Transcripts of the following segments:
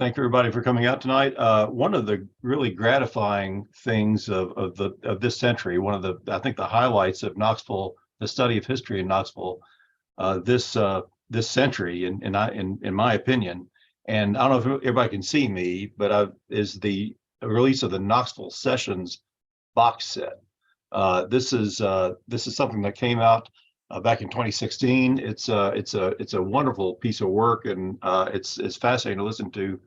Thank everybody for coming out tonight. One of the really gratifying things of this century, one of the I think the highlights of Knoxville, the study of history in Knoxville, this century, in my opinion, and I don't know if everybody can see me, but is the release of the Knoxville Sessions box set. This is something that came out back in 2016. It's a wonderful piece of work, and it's fascinating to listen to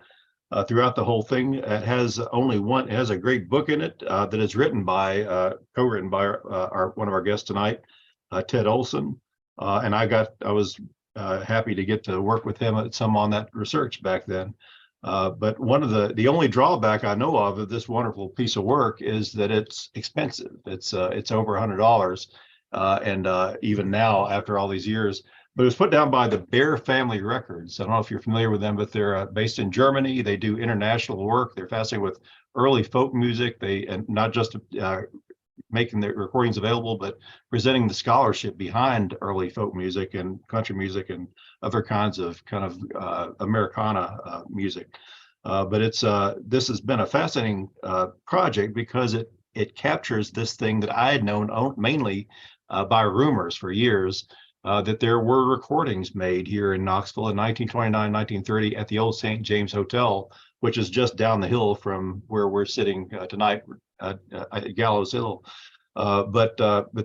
throughout the whole thing. It has it has a great book in it that is co-written by one of our guests tonight, Ted Olson, and I was happy to get to work with him some on that research back then. But one of the only drawback I know of this wonderful piece of work is that it's expensive. It's over $100, and even now after all these years. But it was put down by the Baird family records. I don't know if you're familiar with them, but they're based in Germany. They do international work. They're fascinated with early folk music. And not just making their recordings available, but presenting the scholarship behind early folk music and country music and other kinds of Americana music. But this has been a fascinating project because it captures this thing that I had known mainly by rumors for years. That there were recordings made here in Knoxville in 1929, 1930 at the old St. James Hotel, which is just down the hill from where we're sitting tonight at Gallows Hill. But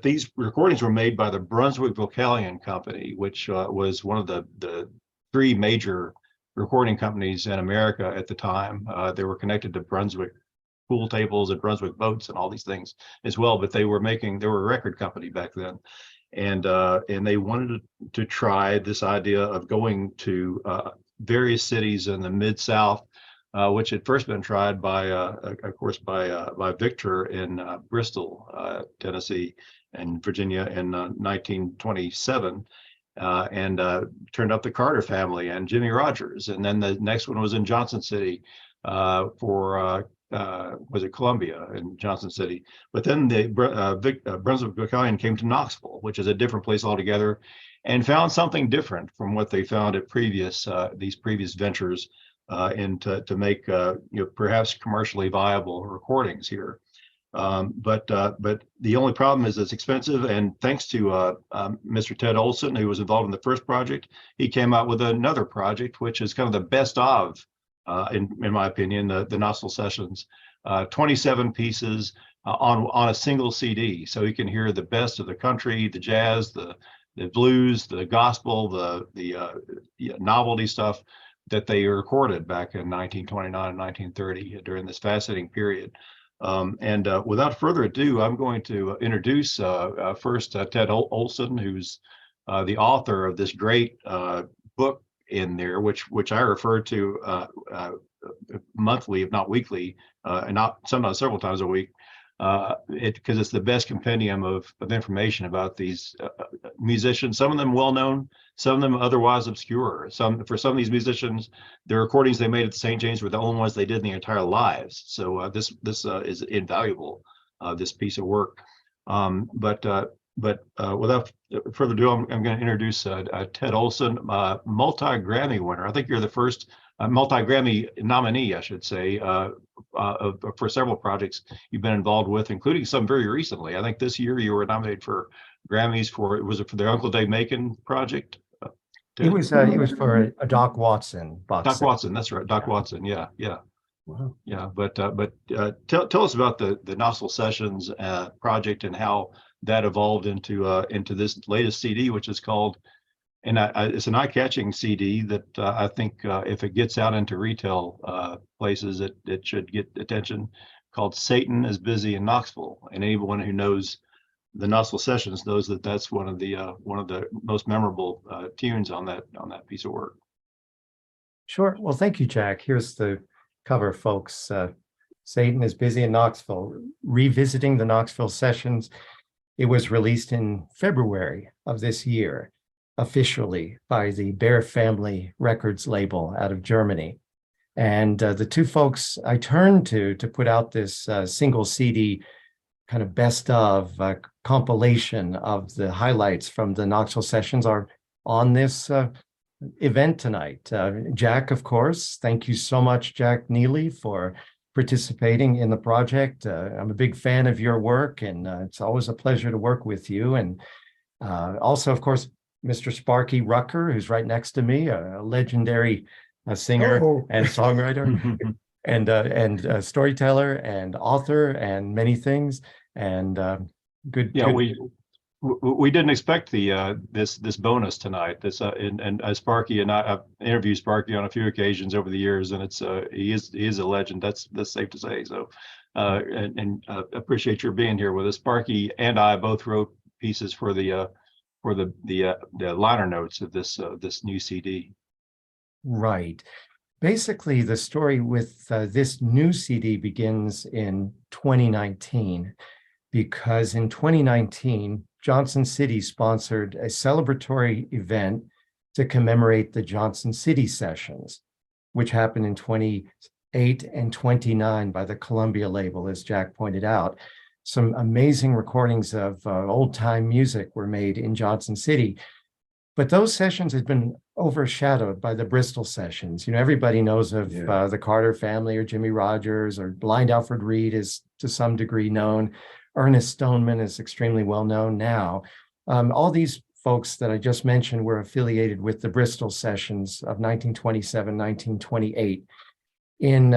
these recordings were made by the Brunswick Vocalion Company, which was one of the three major recording companies in America at the time. They were connected to Brunswick pool tables and Brunswick boats and all these things as well, but they were a record company back then. And they wanted to try this idea of going to various cities in the Mid-South, which had first been tried by Victor in Bristol, Tennessee, and Virginia in 1927, and turned up the Carter family and Jimmy Rogers. And then the next one was in Johnson City was it Columbia in Johnson City? But then the Brunswick Vocalion came to Knoxville, which is a different place altogether, and found something different from what they found at these previous ventures, and to make perhaps commercially viable recordings here. But the only problem is it's expensive, and thanks to Mr. Ted Olson, who was involved in the first project, he came out with another project, which is kind of the best of. In my opinion, the Knoxville Sessions, 27 pieces on a single CD, so you can hear the best of the country, the jazz, the blues, the gospel, the novelty stuff that they recorded back in 1929 and 1930 during this fascinating period. And without further ado, I'm going to introduce first Ted Olson, who's the author of this great book in there, which I refer to monthly, if not weekly, and not sometimes several times a week, because it's the best compendium of information about these musicians. Some of them well known, some of them otherwise obscure. For some of these musicians, the recordings they made at the St. James were the only ones they did in their entire lives. So this is invaluable, this piece of work. But without further ado, I'm going to introduce Ted Olson, multi-Grammy winner. I think you're the first multi-Grammy nominee, I should say, for several projects you've been involved with, including some very recently. I think this year you were nominated for Grammys for the Uncle Dave Macon project? It was for a Doc Watson box Doc set. Watson, that's right, Doc Watson, yeah. Wow. Yeah, but tell us about the Knoxville Sessions project and how that evolved into this latest CD, which is called, and it's an eye-catching CD that I think if it gets out into retail places, it should get attention. Called "Satan is Busy in Knoxville," and anyone who knows the Knoxville Sessions knows that that's one of the most memorable tunes on that piece of work. Sure. Well, thank you, Jack. Here's the cover, folks. Satan is Busy in Knoxville, revisiting the Knoxville Sessions. It was released in February of this year, officially by the Baird Family Records label out of Germany. And the two folks I turned to put out this single CD, kind of best of compilation of the highlights from the Knoxville Sessions, are on this event tonight. Jack, of course, thank you so much, Jack Neely, for participating in the project. I'm a big fan of your work, and it's always a pleasure to work with you. And also, of course, Mr. Sparky Rucker, who's right next to me, a legendary singer Oh, and songwriter and storyteller and author and many things. And good. Yeah, good. we didn't expect the this bonus tonight. And Sparky and I've interviewed Sparky on a few occasions over the years, and it's he is a legend. That's safe to say. So appreciate your being here with us. Sparky and I both wrote pieces for the liner notes of this new CD. Right. Basically, the story with this new CD begins in 2019, because in 2019, Johnson City sponsored a celebratory event to commemorate the Johnson City Sessions, which happened in 28 and 29 by the Columbia label, as Jack pointed out. Some amazing recordings of old-time music were made in Johnson City. But those sessions had been overshadowed by the Bristol sessions. You know, everybody knows of the Carter family or Jimmy Rogers, or Blind Alfred Reed is to some degree known. Ernest Stoneman is extremely well known now. All these folks that I just mentioned were affiliated with the Bristol sessions of 1927, 1928. In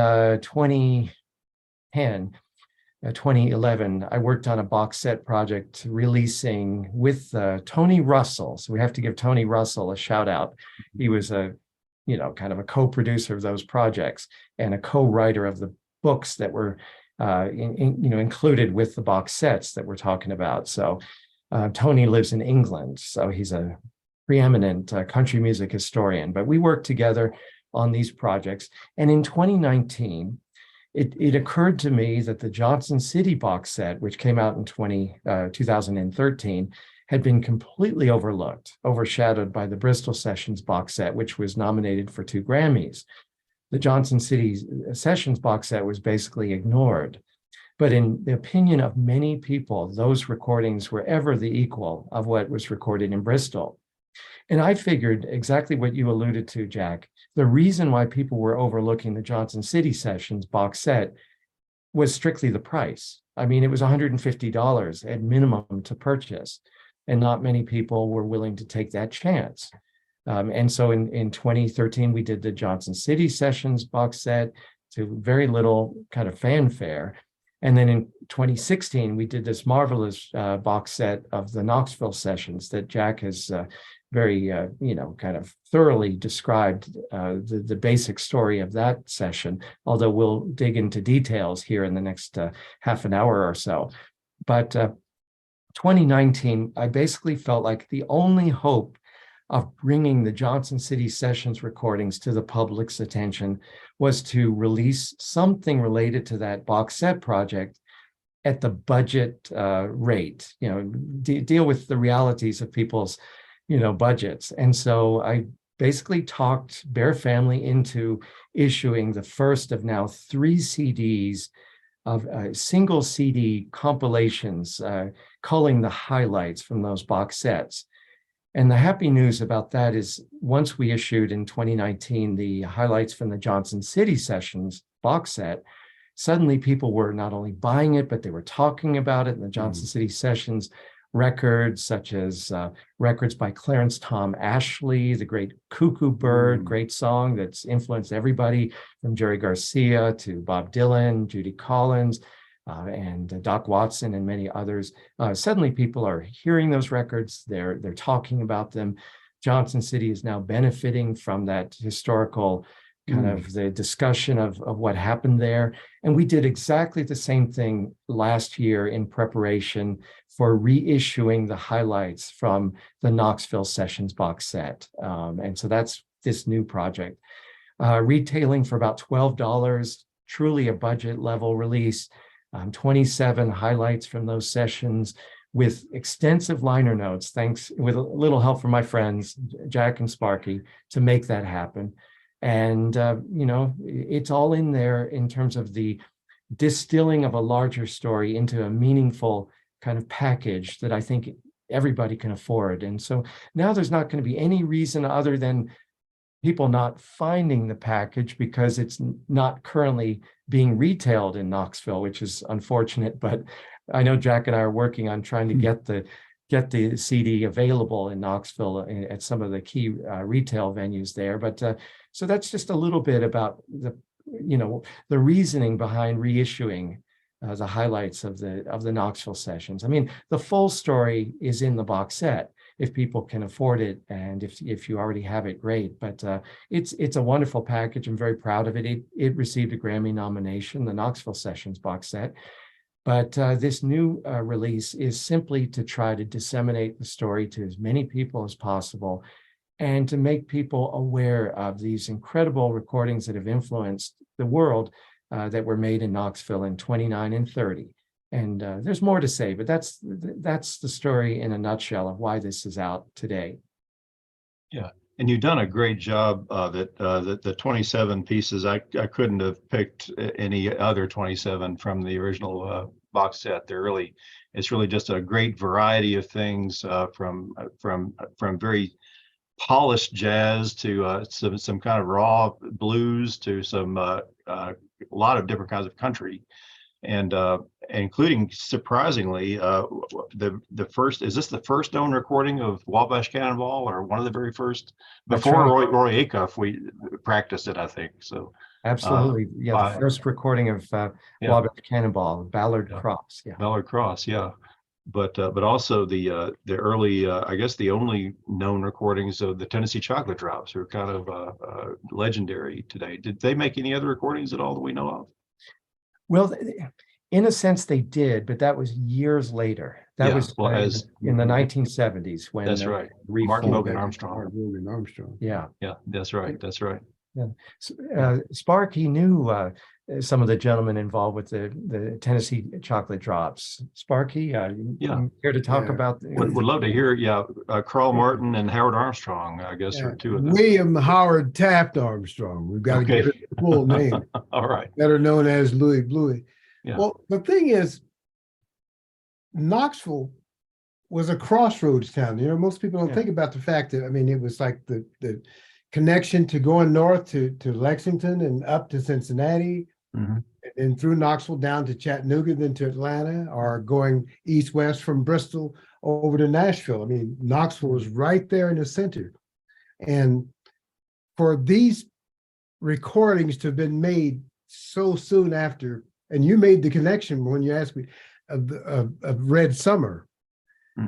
2011, I worked on a box set project releasing with Tony Russell. So we have to give Tony Russell a shout out. He was kind of a co-producer of those projects and a co-writer of the books that were included with the box sets that we're talking about. So Tony lives in England, so he's a preeminent country music historian. But we worked together on these projects. And in 2019, it occurred to me that the Johnson City box set, which came out in 2013, had been completely overlooked, overshadowed by the Bristol Sessions box set, which was nominated for 2 Grammys. The Johnson City Sessions box set was basically ignored. But in the opinion of many people, those recordings were ever the equal of what was recorded in Bristol. And I figured exactly what you alluded to, Jack. The reason why people were overlooking the Johnson City Sessions box set was strictly the price. I mean, it was $150 at minimum to purchase, and not many people were willing to take that chance. And so in 2013, we did the Johnson City Sessions box set to very little kind of fanfare. And then in 2016, we did this marvelous box set of the Knoxville Sessions that Jack has very, kind of thoroughly described the basic story of that session, although we'll dig into details here in the next half an hour or so. But 2019, I basically felt like the only hope of bringing the Johnson City Sessions recordings to the public's attention was to release something related to that box set project at the budget rate, deal with the realities of people's, budgets. And so I basically talked Bear Family into issuing the first of now 3 CDs of single CD compilations, culling the highlights from those box sets. And the happy news about that is once we issued in 2019 the highlights from the Johnson City Sessions box set, suddenly people were not only buying it, but they were talking about it in the Johnson City Sessions records, such as records by Clarence Tom Ashley, the great Cuckoo Bird, great song that's influenced everybody from Jerry Garcia to Bob Dylan, Judy Collins, and Doc Watson and many others. Suddenly people are hearing those records, they're talking about them. Johnson City is now benefiting from that historical kind of the discussion of what happened there. And we did exactly the same thing last year in preparation for reissuing the highlights from the Knoxville Sessions box set. And so that's this new project. Retailing for about $12, truly a budget level release. 27 highlights from those sessions with extensive liner notes, thanks with a little help from my friends, Jack and Sparky, to make that happen. And, it's all in there in terms of the distilling of a larger story into a meaningful kind of package that I think everybody can afford. And so now there's not going to be any reason other than people not finding the package because it's not currently being retailed in Knoxville, which is unfortunate. But I know Jack and I are working on trying to get the CD available in Knoxville at some of the key retail venues there. But so that's just a little bit about the reasoning behind reissuing the highlights of the Knoxville Sessions. I mean, the full story is in the box set if people can afford it, and if you already have it, great. But it's a wonderful package. I'm very proud of it. It received a Grammy nomination, the Knoxville Sessions box set. But this new release is simply to try to disseminate the story to as many people as possible, and to make people aware of these incredible recordings that have influenced the world that were made in Knoxville in 29 and 30. And there's more to say, but that's the story in a nutshell of why this is out today. Yeah, and you've done a great job that the 27 pieces. I couldn't have picked any other 27 from the original box set. It's really just a great variety of things from very polished jazz to some kind of raw blues to some a lot of different kinds of country, and including, surprisingly, the first, is this the first known recording of Wabash Cannonball, or one of the very first? Before right. Roy Acuff, we practiced it, I think. So Absolutely, yeah, the first recording of Wabash Cannonball, Ballard Cross, yeah. Ballard Cross, yeah. But also the early, I guess the only known recordings of the Tennessee Chocolate Drops, who are kind of legendary today. Did they make any other recordings at all that we know of? Well, in a sense they did, but that was years later. That was in the 1970s when that's right. Martin Logan Armstrong. Yeah, that's right. Yeah. Sparky knew some of the gentlemen involved with the Tennessee Chocolate Drops. Sparky, here to talk about? Would love to hear. Carl Martin and Howard Armstrong, I guess, are two of them. William Howard Taft Armstrong. We've got to get his full name. All right. Better known as Louis Bluey. Yeah. Well, the thing is, Knoxville was a crossroads town. Most people don't think about the fact that, it was like the connection to going north to Lexington and up to Cincinnati, and through Knoxville down to Chattanooga, then to Atlanta, or going east-west from Bristol over to Nashville. Knoxville was right there in the center. And for these recordings to have been made so soon after, and you made the connection when you asked me of Red Summer.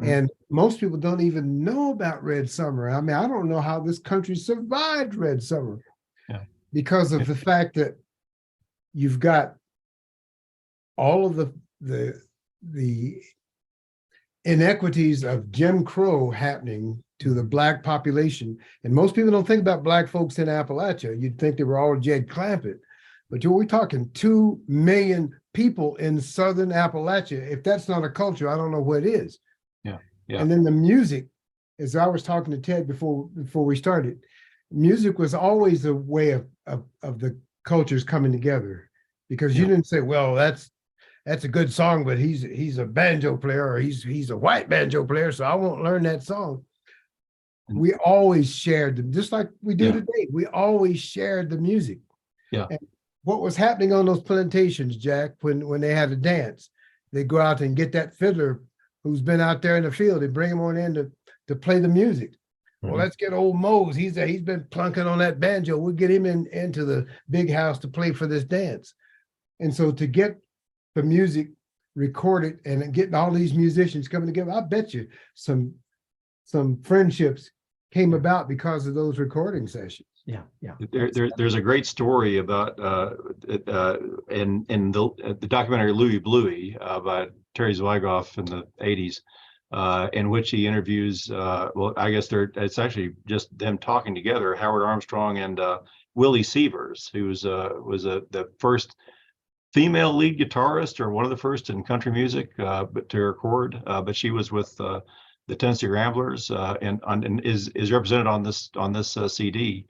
And most people don't even know about Red Summer. I don't know how this country survived Red Summer because of the fact that you've got all of the inequities of Jim Crow happening to the Black population. And most people don't think about Black folks in Appalachia. You'd think they were all Jed Clampett. But we're talking 2 million people in Southern Appalachia. If that's not a culture, I don't know what is. Yeah. And then the music, as I was talking to Ted before we started, music was always a way of the cultures coming together, because you didn't say, well, that's a good song, but he's a banjo player, or he's a white banjo player, so I won't learn that song. We always shared them, just like we do today. We always shared the music. Yeah. And what was happening on those plantations, Jack, when they had a dance, they go out and get that fiddler who's been out there in the field and bring him on in to play the music. Well, let's get old Mose. He's been plunking on that banjo. We'll get him into the big house to play for this dance. And so to get the music recorded and getting all these musicians coming together, I bet you some friendships came about because of those recording sessions. Yeah. There's a great story about in the documentary Louis Bluey by Terry Zwigoff in the 80s, in which he interviews, I guess it's actually just them talking together, Howard Armstrong and Willie Sievers, who was the first female lead guitarist, or one of the first in country music, but to record. But she was with the Tennessee Ramblers, and is represented on this CD.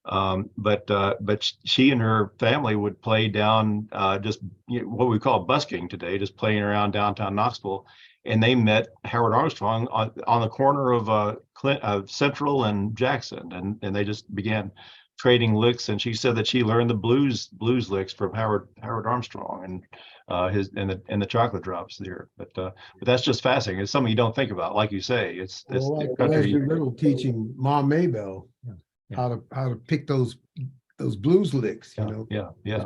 But she and her family would play down just what we call busking today, just playing around downtown Knoxville. And they met Howard Armstrong on the corner of Central and Jackson, and they just began trading licks. And she said that she learned the blues licks from Howard Armstrong and his and the chocolate drops there. But that's just fascinating. It's something you don't think about, like you say. It's like country. Leslie Riddle teaching Mom Maybell how to pick those blues licks, you know. Yeah.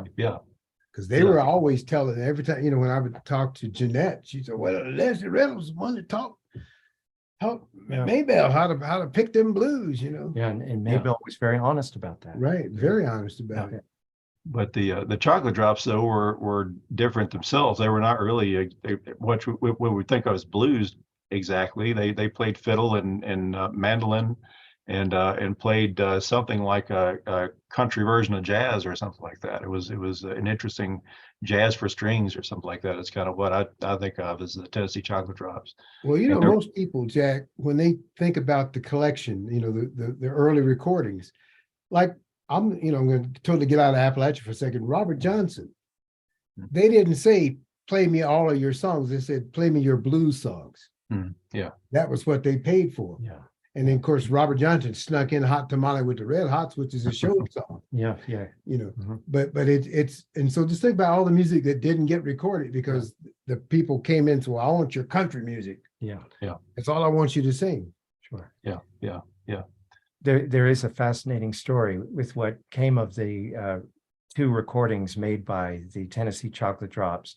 Because they were always telling every time, you know, when I would talk to Jeanette, she said, "Well, Leslie Reynolds was the one that taught Maybell how to pick them blues," you know. Yeah, and Maybell was very honest about that. Right, very honest about it. But the chocolate drops though were different themselves. They were not really what we think of as blues exactly. They played fiddle and mandolin and played something like a country version of jazz or something like that. It was an interesting jazz for strings or something like that. It's kind of what I think of as the Tennessee Chocolate Drops. Well, you know, most people, Jack, when they think about the collection, you know, the early recordings, like I'm going to totally get out of Appalachia for a second. Robert Johnson, they didn't say play me all of your songs. They said play me your blues songs. Yeah, that was what they paid for. Yeah. And then, of course, Robert Johnson snuck in Hot Tamale with the Red Hots, which is a show song. Yeah. You know, but it's and so just think about all the music that didn't get recorded because the people came in. So I want your country music. Yeah. That's all I want you to sing. Sure. Yeah. There is a fascinating story with what came of the two recordings made by the Tennessee Chocolate Drops.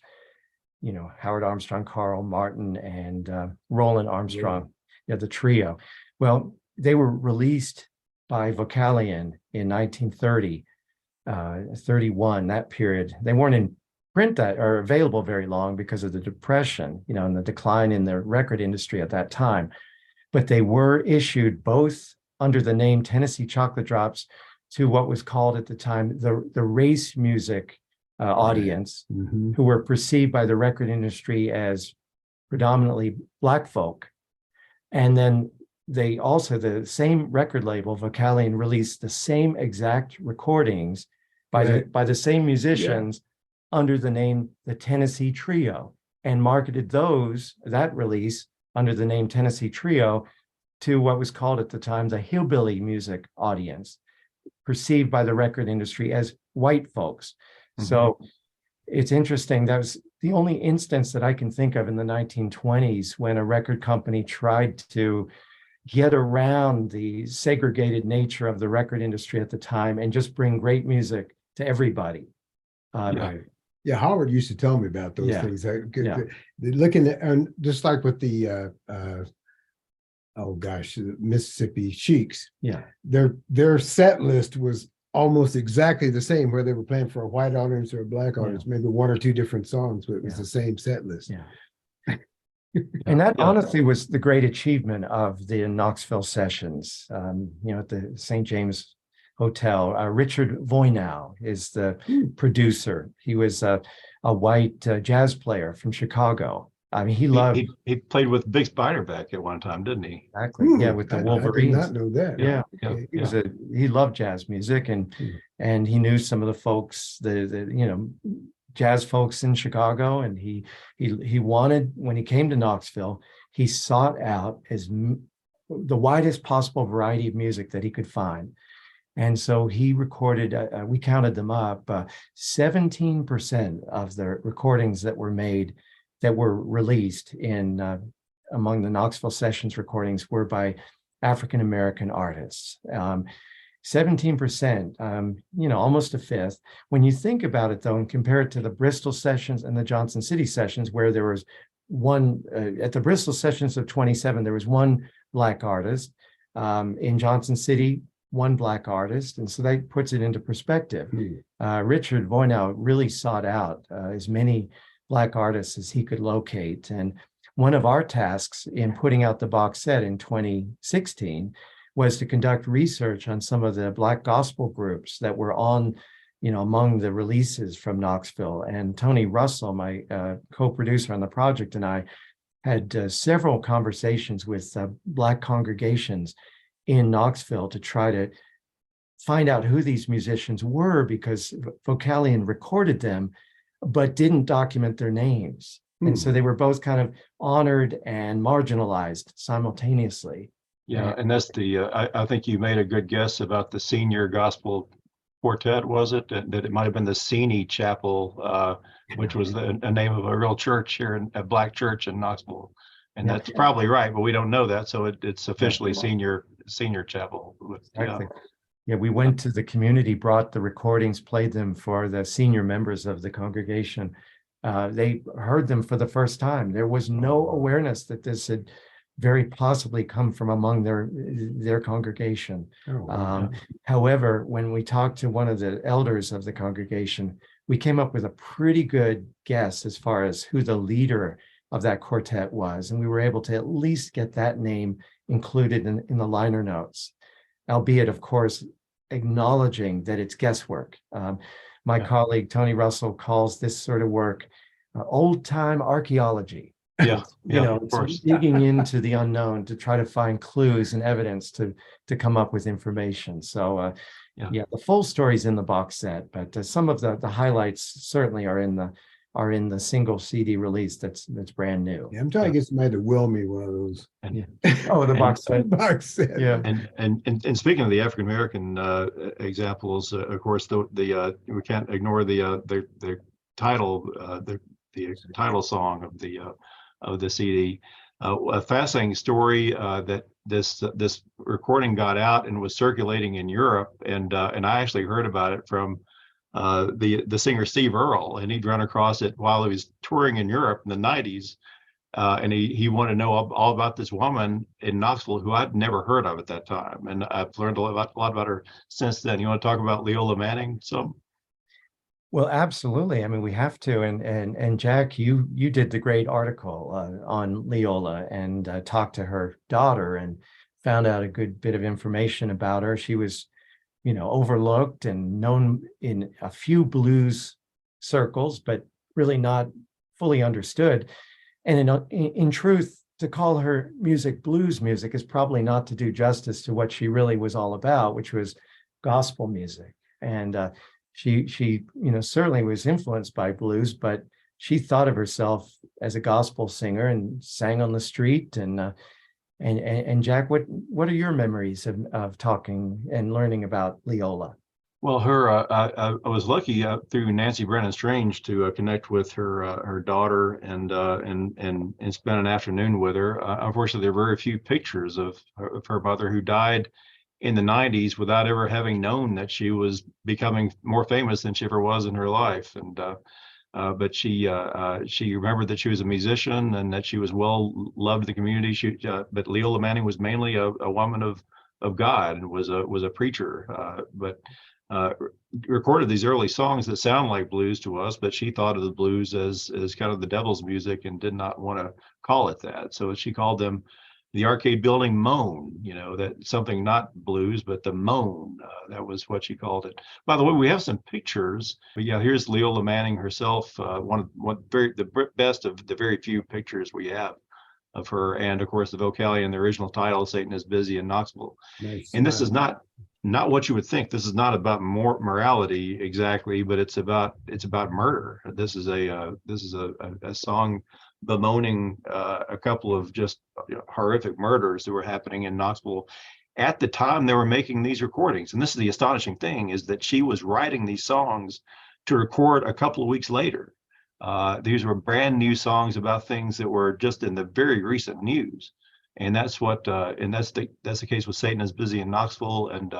You know, Howard Armstrong, Carl Martin, and Roland Armstrong. Yeah, the trio. Well, they were released by Vocalion in 1930, 31, that period. They weren't in print that or available very long because of the Depression, you know, and the decline in the record industry at that time. But they were issued both under the name Tennessee Chocolate Drops to what was called at the time the race music audience, who were perceived by the record industry as predominantly Black folk. And then they also, the same record label, Vocalion, released the same exact recordings by the same musicians under the name the Tennessee Trio, and marketed that release under the name Tennessee Trio to what was called at the time the hillbilly music audience, perceived by the record industry as white folks. So it's interesting. That was the only instance that I can think of in the 1920s when a record company tried to get around the segregated nature of the record industry at the time and just bring great music to everybody. Yeah, Howard used to tell me about those things. Looking at, and just like with the Mississippi Sheiks. Yeah, their set list was almost exactly the same, where they were playing for a white audience or a Black audience, maybe one or two different songs, but it was the same set list. And that honestly was the great achievement of the Knoxville Sessions, you know, at the St. James Hotel. Richard Voynow is the producer. He was a white jazz player from Chicago. I mean, he played with Big Spiderback at one time, didn't he? Exactly. With the Wolverines. I did not know that. He loved jazz music, and he knew some of the folks, the jazz folks in Chicago, and he wanted, when he came to Knoxville, he sought out the widest possible variety of music that he could find. And so he recorded, we counted them up, 17% of the recordings that were made, that were released in among the Knoxville Sessions recordings, were by African-American artists. 17%, almost a fifth. When you think about it, though, and compare it to the Bristol Sessions and the Johnson City Sessions, where there was one, at the Bristol Sessions of 27, there was one Black artist. In Johnson City, one Black artist. And so that puts it into perspective. Richard Voynow really sought out as many Black artists as he could locate. And one of our tasks in putting out the box set in 2016 was to conduct research on some of the Black gospel groups that were on, among the releases from Knoxville. And Tony Russell, my co-producer on the project, and I had several conversations with Black congregations in Knoxville to try to find out who these musicians were because Vocalion recorded them, but didn't document their names. And so they were both kind of honored and marginalized simultaneously. Yeah, and that's I think you made a good guess about the senior gospel quartet, was it? That it might have been the Seni Chapel, which was a name of a real church here, a black church in Knoxville. And that's probably right, but we don't know that. So it's officially senior chapel. Exactly. Yeah, we went to the community, brought the recordings, played them for the senior members of the congregation. They heard them for the first time. There was no awareness that this had very possibly come from among their congregation. However, when we talked to one of the elders of the congregation, we came up with a pretty good guess as far as who the leader of that quartet was. And we were able to at least get that name included in the liner notes, albeit, of course, acknowledging that it's guesswork. My colleague, Tony Russell, calls this sort of work old-time archaeology. Yeah, of course. Digging into the unknown to try to find clues and evidence to come up with information. So, the full story's in the box set, but some of the highlights certainly are in the single CD release that's brand new. Yeah, I'm trying to get somebody to will me one of those. The box set. Box set. Yeah. And speaking of the African American examples, of course, we can't ignore the title the title song of the CD. A fascinating story that this recording got out and was circulating in Europe, and I actually heard about it from the singer Steve Earle, and he'd run across it while he was touring in Europe in the 90s. And he wanted to know all about this woman in Knoxville who I'd never heard of at that time. And I've learned a lot about her since then. You want to talk about Leola Manning some? Well, absolutely. I mean, we have to. And Jack, you did the great article on Leola and talked to her daughter and found out a good bit of information about her. She was, overlooked and known in a few blues circles, but really not fully understood. And in truth, to call her music blues music is probably not to do justice to what she really was all about, which was gospel music. And she certainly was influenced by blues, but she thought of herself as a gospel singer and sang on the street. And Jack, what are your memories of talking and learning about Leola? Well, I was lucky through Nancy Brennan Strange to connect with her daughter and spend an afternoon with her. Unfortunately, there are very few pictures of her mother, who died in the 90s without ever having known that she was becoming more famous than she ever was in her life. And but she remembered that she was a musician and that she was well loved in the community. But Leola Manning was mainly a woman of God and was a preacher, but recorded these early songs that sound like blues to us, but she thought of the blues as kind of the devil's music and did not want to call it that. So she called them the arcade building moan, that something not blues, but the moan. That was what she called it. By the way, we have some pictures. But here's Leola Manning herself, the best of the very few pictures we have of her, and of course the Vocalion, the original title, Satan is Busy in Knoxville. Nice. And this is not what you would think. This is not about morality exactly, but it's about murder. This is a song bemoaning a couple of just horrific murders that were happening in Knoxville at the time they were making these recordings. And this is the astonishing thing, is that she was writing these songs to record a couple of weeks later. These were brand new songs about things that were just in the very recent news. And that's what that's the case with Satan is Busy in Knoxville and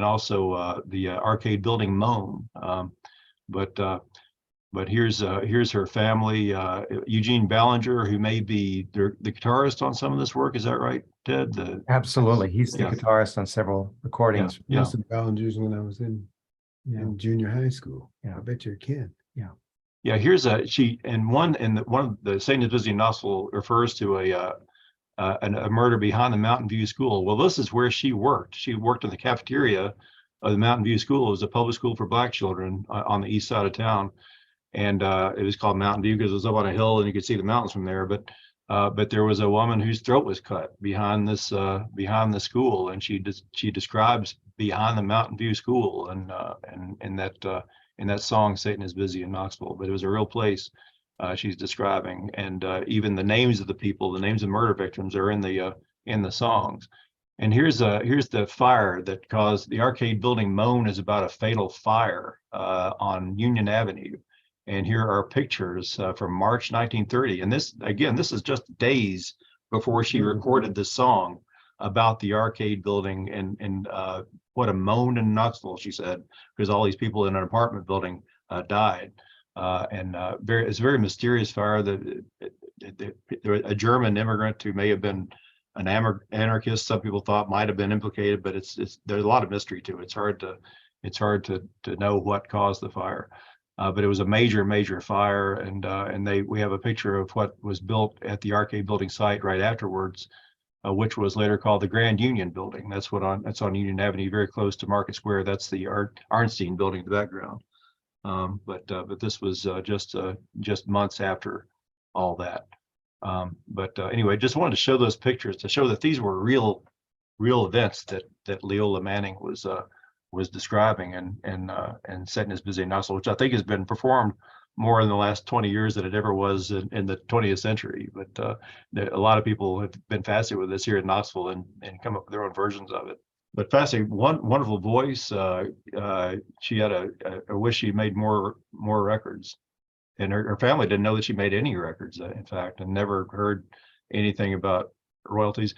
also the arcade building moan. But here's her family. Eugene Ballinger, who may be the guitarist on some of this work. Is that right, Ted? Absolutely. He's the guitarist on several recordings. Yeah. Most of Ballinger's when I was in junior high school. Yeah, I bet you can. Yeah. Yeah, here's one of the Satan is Busy in Knoxville refers to a murder behind the Mountain View School. Well, this is where she worked. She worked in the cafeteria of the Mountain View School. It was a public school for Black children on the east side of town. And it was called Mountain View because it was up on a hill and you could see the mountains from there. But But there was a woman whose throat was cut behind the school, and she describes behind the Mountain View School, and in that song, Satan is Busy in Knoxville. But it was a real place she's describing, and even the names of the people, the names of murder victims, are in the songs. And here's the fire that caused the arcade building. Moan is about a fatal fire on Union Avenue. And here are pictures from March 1930. And this is just days before she recorded this song about the arcade building, and what a moan in Knoxville, she said, because all these people in an apartment building died. It's a very mysterious fire. A German immigrant who may have been an anarchist, some people thought might have been implicated, but there's a lot of mystery to it. It's hard to know what caused the fire. But it was a major fire, and we have a picture of what was built at the arcade building site right afterwards, which was later called the Grand Union Building. That's on Union Avenue, very close to Market Square. That's the Arnstein Building in the background. But this was just months after all that. Anyway, just wanted to show those pictures to show that these were real events that Leola Manning was describing, and Satan is Busy in Knoxville, which I think has been performed more in the last 20 years than it ever was in the 20th century. But a lot of people have been fascinated with this here in Knoxville and come up with their own versions of it. But fascinating, wonderful voice. She had a wish she made more records, and her family didn't know that she made any records, in fact, and never heard anything about royalties.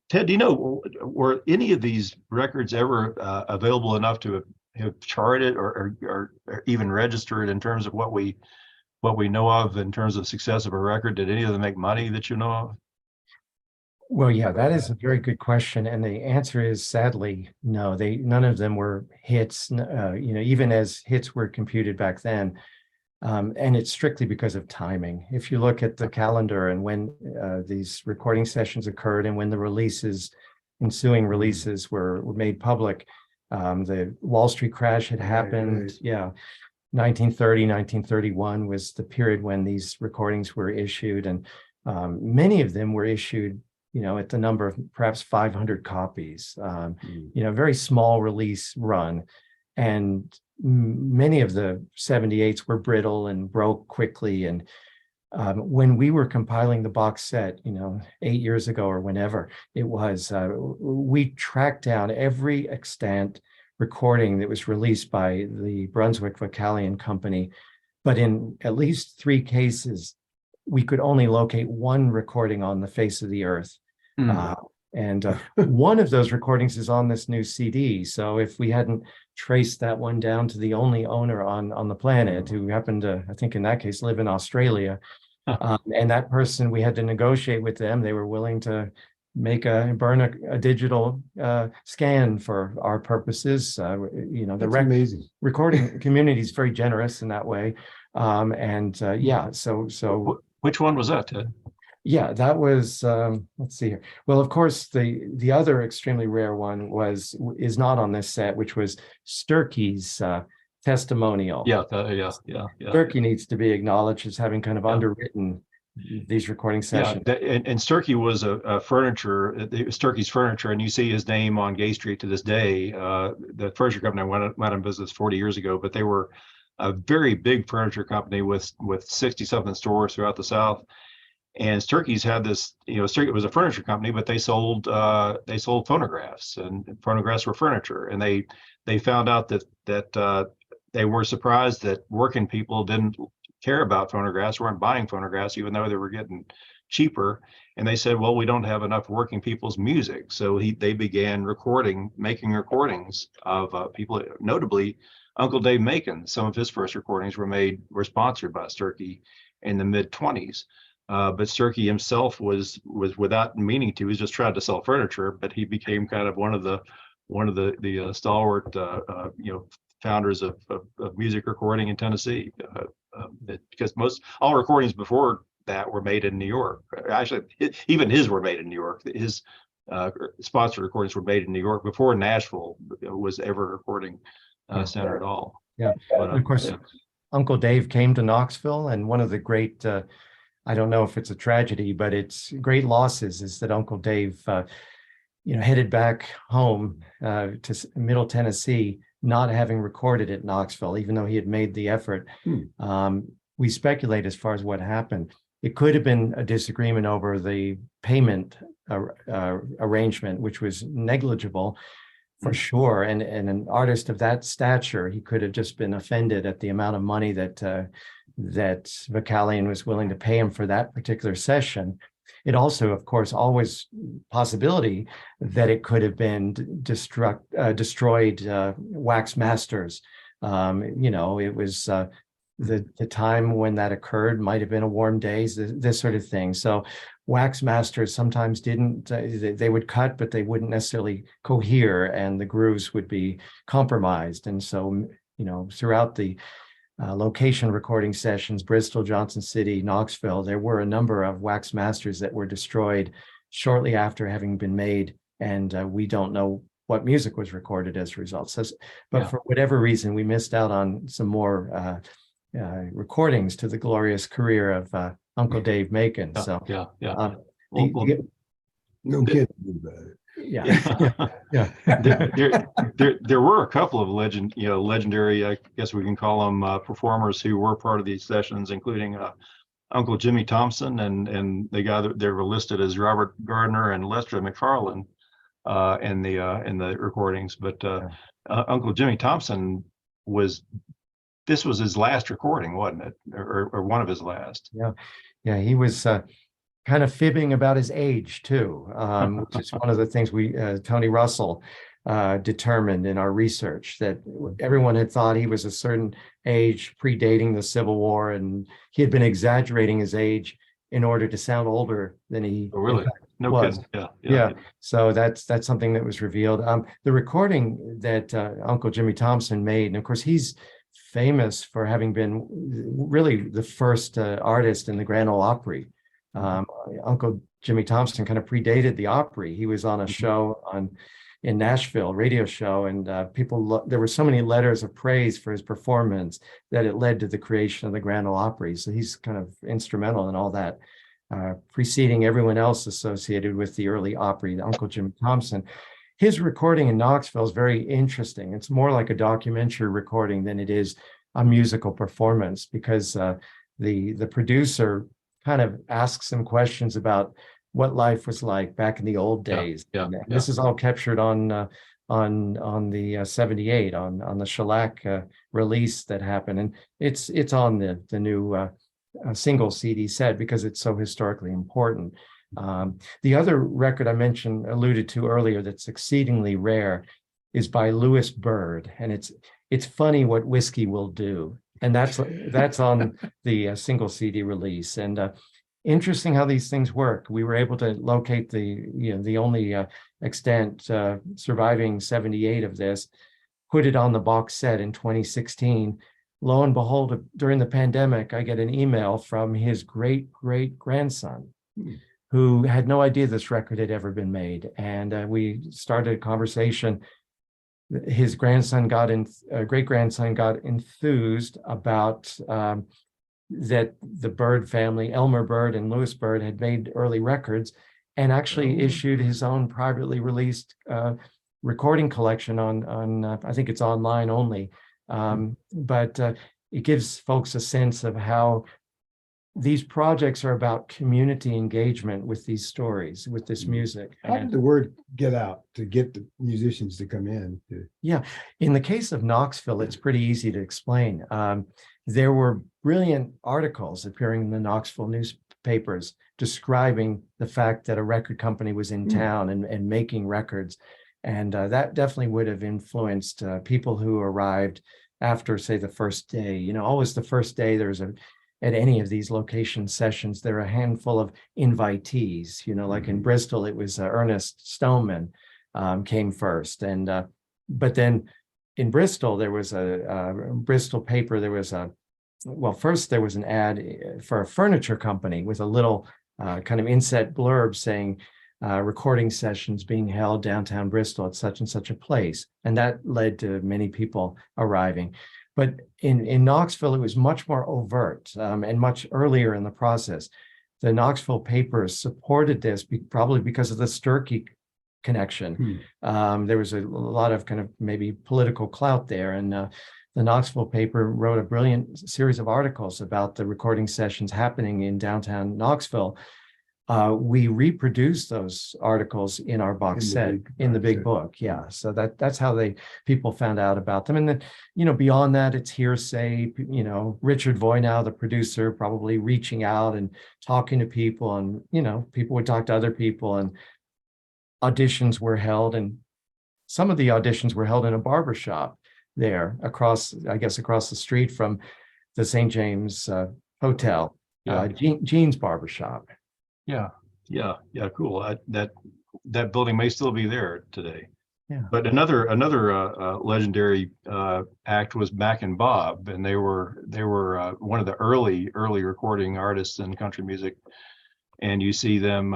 Ted, do you know, were any of these records ever available enough to have charted or even registered in terms of what we know of in terms of success of a record? Did any of them make money that you know of? Well, yeah, that is a very good question, and the answer is sadly no. None of them were hits. Even as hits were computed back then. And it's strictly because of timing. If you look at the calendar and when these recording sessions occurred and when the ensuing releases were made public, the Wall Street crash had happened. Right. Yeah, 1930, 1931 was the period when these recordings were issued, and many of them were issued, at the number of perhaps 500 copies. Very small release run, and many of the 78s were brittle and broke quickly. And when we were compiling the box set, 8 years ago or whenever it was, we tracked down every extant recording that was released by the Brunswick Vocalion Company. But in at least 3 cases, we could only locate one recording on the face of the earth. One of those recordings is on this new CD. So if we hadn't traced that one down to the only owner on the planet, who happened to, I think in that case, live in Australia, and that person, we had to negotiate with them. They were willing to burn a digital scan for our purposes. The amazing. Recording community is very generous in that way. So which one was that, Ted? Yeah, that was, let's see here. Well, of course, the other extremely rare one is not on this set, which was Sturkey's testimonial. Yeah. Sturkey needs to be acknowledged as having kind of underwritten these recording sessions. Yeah, and Sturkey was a Sturkey's Furniture, and you see his name on Gay Street to this day. The furniture company went in business 40 years ago, but they were a very big furniture company with 60-something stores throughout the South. And Sturkey's had this, Sturkey was a furniture company, but they sold phonographs, and phonographs were furniture. And they found out that they were surprised that working people didn't care about phonographs, weren't buying phonographs, even though they were getting cheaper. And they said, well, we don't have enough working people's music. So they began making recordings of people, notably Uncle Dave Macon. Some of his first recordings were sponsored by Sturkey in the mid-20s. But Sturkey himself was without meaning to. He was just trying to sell furniture, but he became kind of one of the stalwart founders of music recording in Tennessee. Because all recordings before that were made in New York. Actually, even his were made in New York. His sponsored recordings were made in New York before Nashville was ever a recording center at all. Yeah, but, of course, Uncle Dave came to Knoxville, and one of the great I don't know if it's a tragedy, but it's great losses is that Uncle Dave, headed back home to Middle Tennessee, not having recorded at Knoxville, even though he had made the effort. We speculate as far as what happened. It could have been a disagreement over the payment arrangement, which was negligible for sure. And an artist of that stature, he could have just been offended at the amount of money that Vocalion was willing to pay him for that particular session. It also, of course, always possibility that it could have been destroyed Wax Masters. It was the time when that occurred might have been a warm days, this sort of thing. So Wax Masters sometimes didn't, they would cut, but they wouldn't necessarily cohere, and the grooves would be compromised. And so, throughout the location recording sessions, Bristol, Johnson City, Knoxville, there were a number of Wax Masters that were destroyed shortly after having been made. And we don't know what music was recorded as a result. But for whatever reason, we missed out on some more recordings to the glorious career of Uncle Dave Macon. No kidding about it. There were a couple of legendary, I guess we can call them performers who were part of these sessions, including Uncle Jimmy Thompson and the guy that they were listed as Robert Gardner and Lester McFarland in the recordings. But Uncle Jimmy Thompson this was his last recording, wasn't it, or one of his last? Yeah, he was kind of fibbing about his age too, which is one of the things Tony Russell determined in our research, that everyone had thought he was a certain age predating the Civil War, and he had been exaggerating his age in order to sound older than he really no was. Kidding. Yeah. So that's something that was revealed. The recording that Uncle Jimmy Thompson made, and of course he's famous for having been really the first artist in the Grand Ole Opry. Uncle Jimmy Thompson kind of predated the Opry. He was on a show in Nashville, radio show, and there were so many letters of praise for his performance that it led to the creation of the Grand Ole Opry. So he's kind of instrumental in all that, preceding everyone else associated with the early Opry, Uncle Jimmy Thompson. His recording in Knoxville is very interesting. It's more like a documentary recording than it is a musical performance, because the producer kind of asks some questions about what life was like back in the old days. This is all captured on the 78 on the shellac release that happened, and it's on the new single CD set because it's so historically important. The other record I alluded to earlier that's exceedingly rare is by Louis Baird, and it's funny what whiskey will do, and that's on the single CD release. And interesting how these things work. We were able to locate the only extant surviving 78 of this, put it on the box set in 2016. Lo and behold, during the pandemic, I get an email from his great-great-grandson, who had no idea this record had ever been made. And we started a conversation. His great-grandson got enthused about that the Baird family, Elmer Baird and Louis Baird, had made early records, and actually issued his own privately released recording collection on I think it's online only. But it gives folks a sense of how these projects are about community engagement with these stories, with this music. How did the word get out to get the musicians to come in? Yeah, in the case of Knoxville, it's pretty easy to explain. There were brilliant articles appearing in the Knoxville newspapers describing the fact that a record company was in town and making records. And that definitely would have influenced people who arrived after, say, the first day. Always the first day at any of these location sessions, there are a handful of invitees. Like in Bristol, it was Ernest Stoneman came first. And but then in Bristol, there was a Bristol paper. First there was an ad for a furniture company with a little kind of inset blurb saying recording sessions being held downtown Bristol at such and such a place. And that led to many people arriving. But in Knoxville, it was much more overt and much earlier in the process. the Knoxville papers supported this, probably because of the Sturkey connection. There was a lot of kind of maybe political clout there, and the Knoxville paper wrote a brilliant series of articles about the recording sessions happening in downtown Knoxville. We reproduced those articles in our box set in the big book. Yeah. So that's how people found out about them. And then, beyond that, it's hearsay, Richard Voynow, the producer, probably reaching out and talking to people, and, people would talk to other people, and auditions were held. And some of the auditions were held in a barbershop there across the street from the St. James Hotel, Gene's Barbershop. Yeah, cool. That building may still be there today. Yeah. But another legendary act was Mac and Bob, and they were one of the early recording artists in country music. And you see them.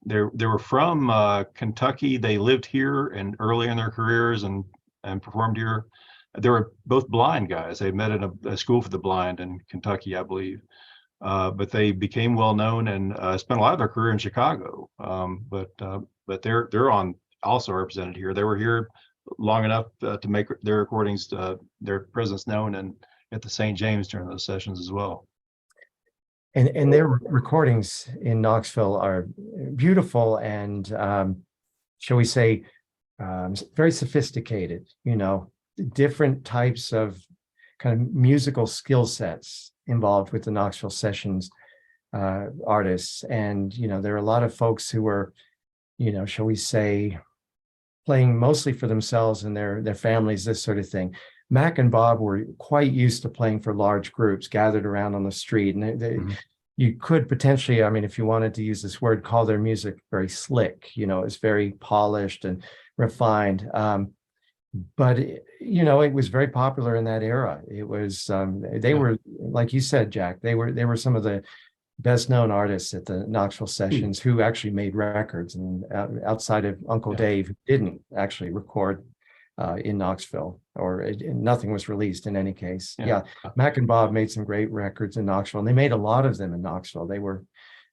They were from Kentucky. They lived here and early in their careers and performed here. They were both blind guys. They met at a school for the blind in Kentucky, I believe. But they became well known and spent a lot of their career in Chicago. But they're also represented here. They were here long enough to make their recordings, their presence known, and at the St. James during those sessions as well. And their recordings in Knoxville are beautiful and, shall we say, very sophisticated. Different types of kind of musical skill sets involved with the Knoxville Sessions artists. And, there are a lot of folks who were, shall we say, playing mostly for themselves and their families, this sort of thing. Mac and Bob were quite used to playing for large groups gathered around on the street. And you could potentially, if you wanted to use this word, call their music very slick. It's very polished and refined. But it was very popular in that era. It was they were, like you said, Jack, they were some of the best known artists at the Knoxville Sessions who actually made records, and outside of Uncle Dave, who didn't actually record in Knoxville, or nothing was released in any case. Mac and Bob made some great records in Knoxville, and they made a lot of them in Knoxville. They were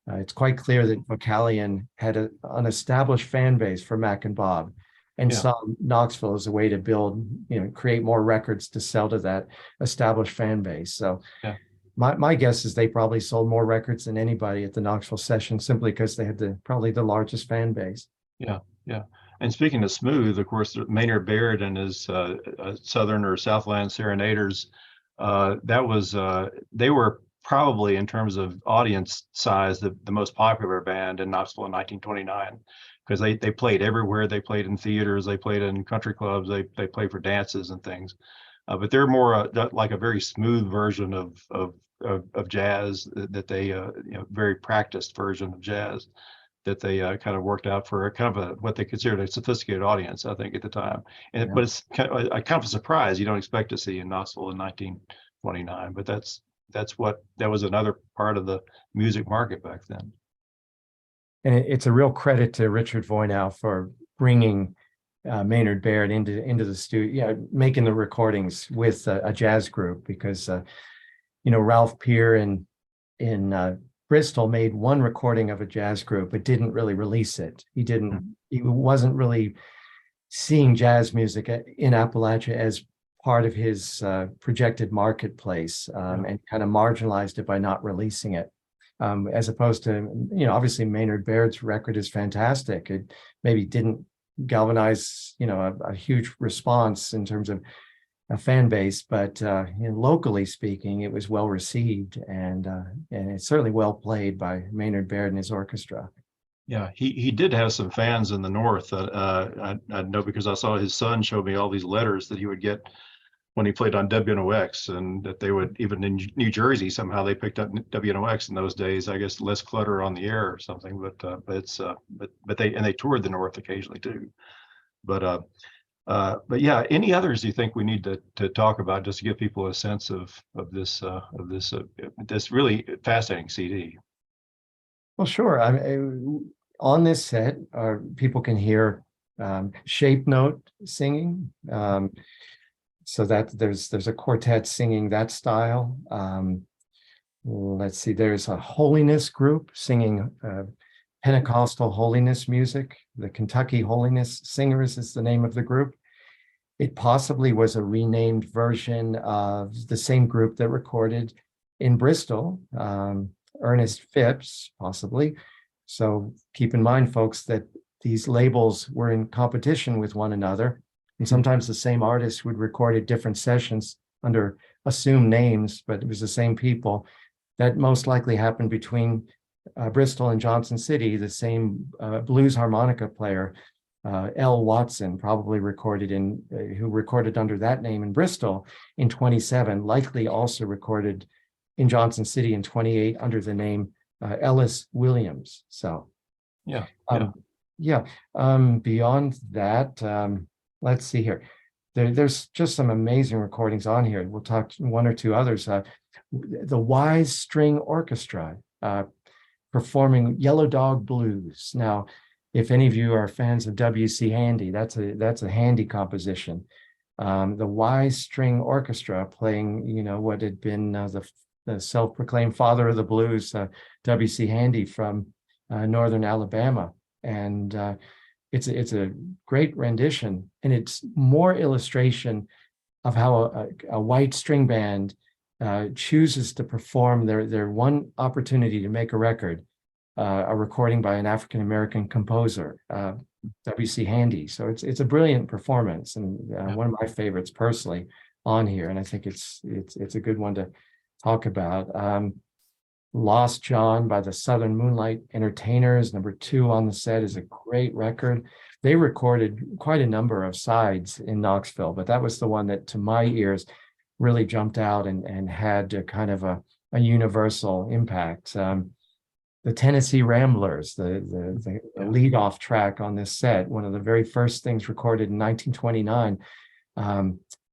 it's quite clear that Vocalion had an established fan base for Mac and Bob, and saw Knoxville as a way to build, create more records to sell to that established fan base. So my guess is they probably sold more records than anybody at the Knoxville Session, simply because they had probably the largest fan base. Yeah. And speaking of smooth, of course, Maynard Baird and his Southern or Southland Serenaders, they were probably, in terms of audience size, the most popular band in Knoxville in 1929. Because they played everywhere. They played in theaters, they played in country clubs, they played for dances and things. But they're more like a very smooth version of jazz, that they very practiced version of jazz that they kind of worked out for a kind of what they considered a sophisticated audience, I think, at the time. But it's kind of a surprise you don't expect to see in Knoxville in 1929. But that was another part of the music market back then. And it's a real credit to Richard Voynow for bringing Maynard Baird into the studio, making the recordings with a jazz group, because Ralph Peer in Bristol made one recording of a jazz group, but didn't really release it. He wasn't really seeing jazz music in Appalachia as part of his projected marketplace, and kind of marginalized it by not releasing it. As opposed to, obviously Maynard Baird's record is fantastic. It maybe didn't galvanize, a huge response in terms of a fan base, but locally speaking, it was well received, and it's certainly well played by Maynard Baird and his orchestra. Yeah, he did have some fans in the North. I know, because I saw his son show me all these letters that he would get when he played on WNOX, and that they would, even in New Jersey, somehow they picked up WNOX in those days. I guess less clutter on the air or something. But they toured the North occasionally too. But yeah, any others you think we need to talk about, just to give people a sense of this really fascinating CD? Well, sure. On this set, people can hear shape note singing. So that there's a quartet singing that style. let's see, there's a holiness group singing Pentecostal holiness music. The Kentucky Holiness Singers is the name of the group. It possibly was a renamed version of the same group that recorded in Bristol, Ernest Phipps, possibly. So keep in mind, folks, that these labels were in competition with one another. And sometimes the same artist would record at different sessions under assumed names, but it was the same people. That most likely happened between Bristol and Johnson City. The same blues harmonica player, L. Watson, probably recorded who recorded under that name in Bristol in 27, likely also recorded in Johnson City in 28 under the name Ellis Williams. So, beyond that, let's see here. There's just some amazing recordings on here. We'll talk one or two others. The Wise String Orchestra performing Yellow Dog Blues. Now, if any of you are fans of W.C. Handy, that's a Handy composition. The Wise String Orchestra playing, what had been the self-proclaimed father of the blues, W.C. Handy from Northern Alabama. And it's a great rendition, and it's more illustration of how a white string band chooses to perform their one opportunity to make a record, a recording by an African-American composer, W.C. Handy. So it's a brilliant performance, and one of my favorites personally on here, and I think it's a good one to talk about. Lost John by the Southern Moonlight Entertainers, number 2 on the set, is a great record. They recorded quite a number of sides in Knoxville, but that was the one that, to my ears, really jumped out and had a kind of a universal impact. The Tennessee Ramblers, the lead-off track on this set, one of the very first things recorded in 1929.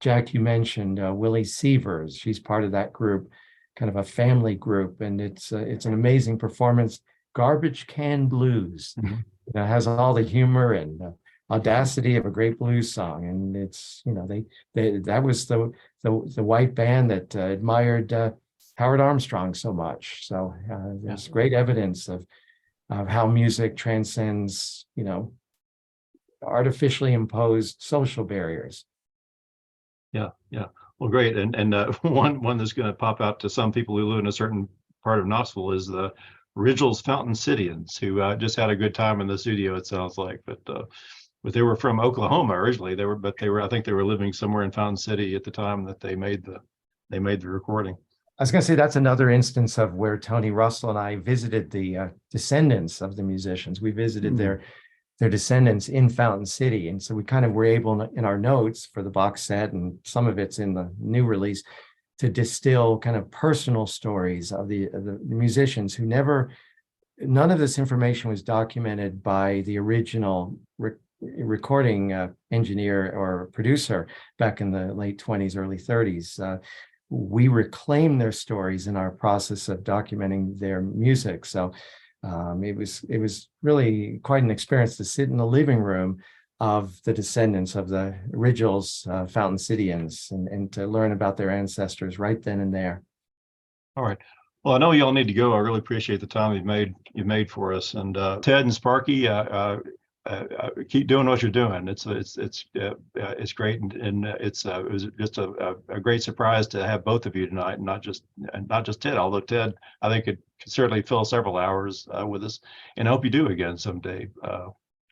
Jack, you mentioned Willie Sievers. She's part of that group, kind of a family group, and it's an amazing performance. Garbage Can Blues. It has all the humor and audacity of a great blues song, and it's that was the white band that admired Howard Armstrong so much. So there's great evidence of how music transcends artificially imposed social barriers. Yeah. Well, great. And one that's going to pop out to some people who live in a certain part of Knoxville is the Ridgell's Fountain Cityans, who just had a good time in the studio, it sounds like. But they were from Oklahoma originally. I think they were living somewhere in Fountain City at the time that they made the recording. I was going to say that's another instance of where Tony Russell and I visited the descendants of the musicians. We visited their descendants in Fountain City. And so we kind of were able in our notes for the box set, and some of it's in the new release, to distill kind of personal stories of the musicians who none of this information was documented by the original recording engineer or producer back in the late 20s, early 30s. We reclaim their stories in our process of documenting their music. So it was really quite an experience to sit in the living room of the descendants of the Ridgell's Fountain Cityans and to learn about their ancestors right then and there. All right. Well, I know you all need to go. I really appreciate the time you've made for us. And Ted and Sparky, keep doing what you're doing. It's great, and it was just a great surprise to have both of you tonight, and not just Ted. Although Ted, I think could certainly fill several hours with us, and I hope you do again someday.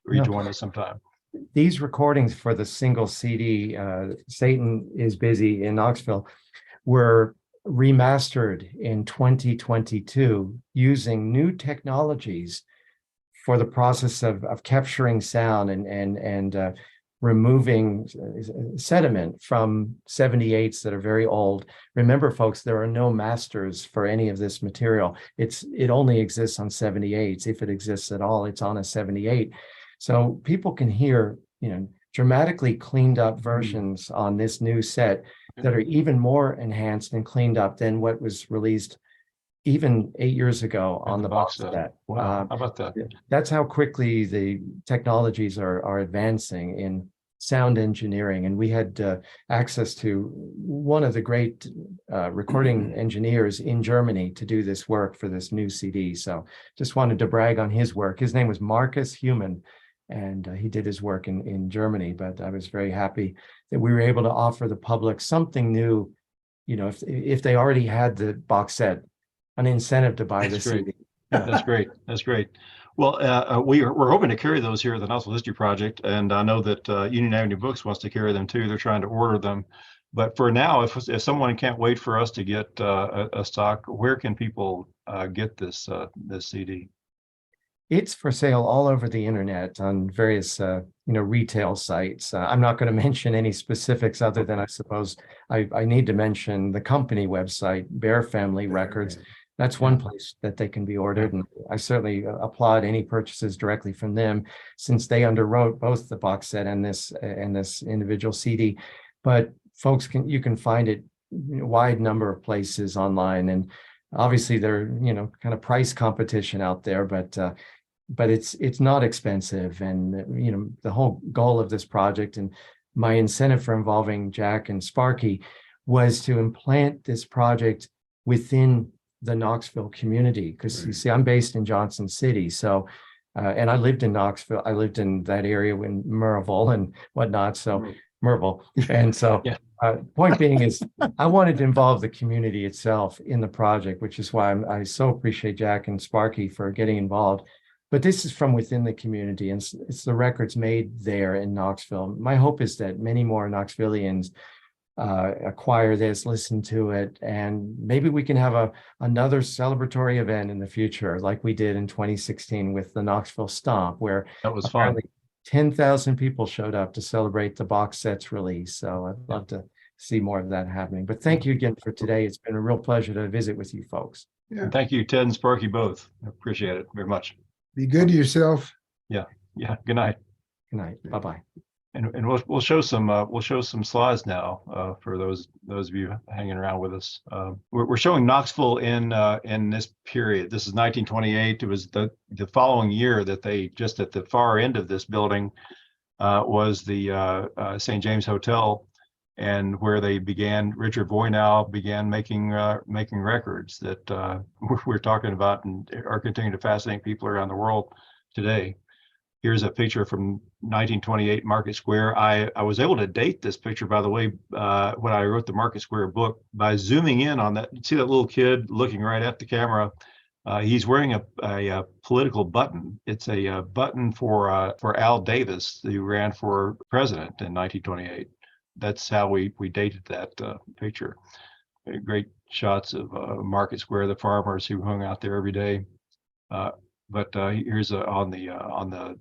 Rejoin us sometime. These recordings for the single CD, Satan is Busy in Knoxville, were remastered in 2022 using new technologies for the process of capturing sound and removing sediment from 78s that are very old. Remember, folks, there are no masters for any of this material. It only exists on 78s. If it exists at all, it's on a 78. So people can hear, dramatically cleaned up versions on this new set that are even more enhanced and cleaned up than what was released even 8 years ago on the box set. Wow, how about that? That's how quickly the technologies are advancing in sound engineering, and we had access to one of the great recording engineers in Germany to do this work for this new CD. So just wanted to brag on his work. His name was Marcus Human, and he did his work in Germany. But I was very happy that we were able to offer the public something new. You know, if they already had the box set, an incentive to buy the CD. That's great. That's great. Well, we're hoping to carry those here at the Knoxville History Project, and I know that Union Avenue Books wants to carry them too. They're trying to order them, but for now, if someone can't wait for us to get a stock, where can people get this CD? It's for sale all over the internet on various retail sites. I'm not going to mention any specifics other than I suppose I need to mention the company website, Bear Family Records. That's one place that they can be ordered, and I certainly applaud any purchases directly from them, since they underwrote both the box set and this individual CD. But folks, you can find it a wide number of places online, and obviously there kind of price competition out there, but it's not expensive, and the whole goal of this project and my incentive for involving Jack and Sparky was to implant this project within the Knoxville community, because you see, I'm based in Johnson City, so and I lived in Knoxville. I lived in that area in Murrayville and whatnot, so Murrayville, and so point being is I wanted to involve the community itself in the project, which is why I so appreciate Jack and Sparky for getting involved. But this is from within the community, and it's the records made there in Knoxville. My hope is that many more Knoxvillians acquire this, listen to it, and maybe we can have another celebratory event in the future, like we did in 2016 with the Knoxville Stomp, where that was fun. 10,000 people showed up to celebrate the box set's release. So I'd love to see more of that happening. But thank you again for today. It's been a real pleasure to visit with you folks. Yeah. Thank you, Ted and Sparky, both. I appreciate it very much. Be good to yourself. Yeah. Good night. Good night. Bye-bye. And we'll show some slides now for those of you hanging around with us. We're showing Knoxville in this period. This is 1928. It was the following year that they, just at the far end of this building was the St. James Hotel, and where they began. Richard Voynow began making records that we're talking about and are continuing to fascinate people around the world today. Here's a picture from 1928 Market Square. I was able to date this picture, by the way, when I wrote the Market Square book, by zooming in on that. See that little kid looking right at the camera? He's wearing a political button. It's a button for Al Davis, who ran for president in 1928. That's how we dated that picture. Great shots of Market Square, the farmers who hung out there every day. But here's on the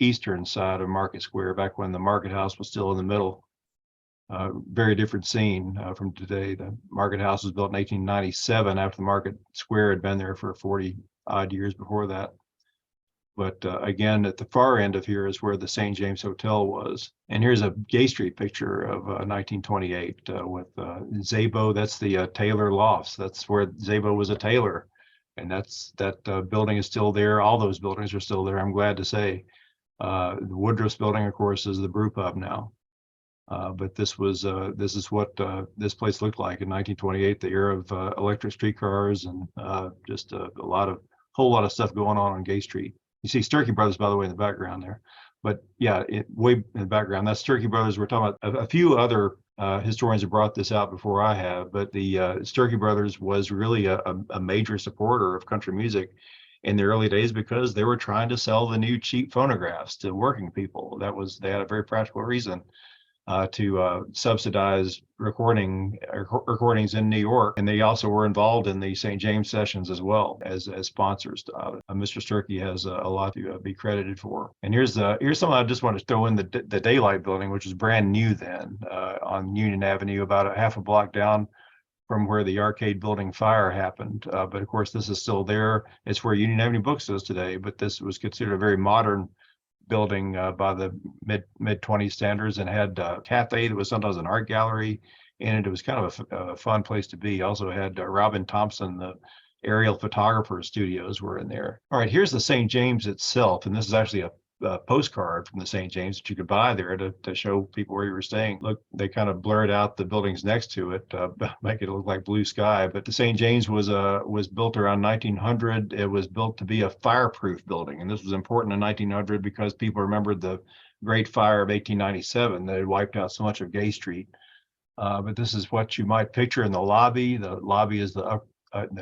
eastern side of Market Square, back when the Market House was still in the middle. Very different scene from today. The Market House was built in 1897 after the Market Square had been there for 40 odd years before that. But again, at the far end of here is where the St. James Hotel was. And here's a Gay Street picture of 1928 with Szabo. That's the Taylor Lofts. That's where Szabo was a tailor. And that building is still there. All those buildings are still there, I'm glad to say. The Woodruff's building, of course, is the brew pub now. But this is what this place looked like in 1928, the era of electric streetcars and just a whole lot of stuff going on Gay Street. You see Sturkey Brothers, by the way, in the background there. But yeah, way in the background, that's Sturkey Brothers. We're talking about a few other historians have brought this out before I have, but the Sturkey Brothers was really a major supporter of country music in the early days, because they were trying to sell the new cheap phonographs to working people. They had a very practical reason to subsidize recordings in New York, and they also were involved in the St. James Sessions as well as sponsors. Mr. Sturkey has a lot to be credited for. And here's something I just want to throw in: the Daylight Building, which was brand new then on Union Avenue, about a half a block down from where the Arcade Building fire happened. But of course, this is still there. It's where Union Avenue Books is today, but this was considered a very modern building by the mid-20s standards, and had a cafe that was sometimes an art gallery in it. It was kind of a fun place to be. Also had Robin Thompson, the aerial photographer studios were in there. All right, here's the St. James itself, and this is actually postcard from the St. James that you could buy there to show people where you were staying. Look, they kind of blurred out the buildings next to it, make it look like blue sky. But the St. James was built around 1900. It was built to be a fireproof building, and this was important in 1900 because people remembered the Great Fire of 1897 that had wiped out so much of Gay Street. But this is what you might picture in the lobby. The lobby is the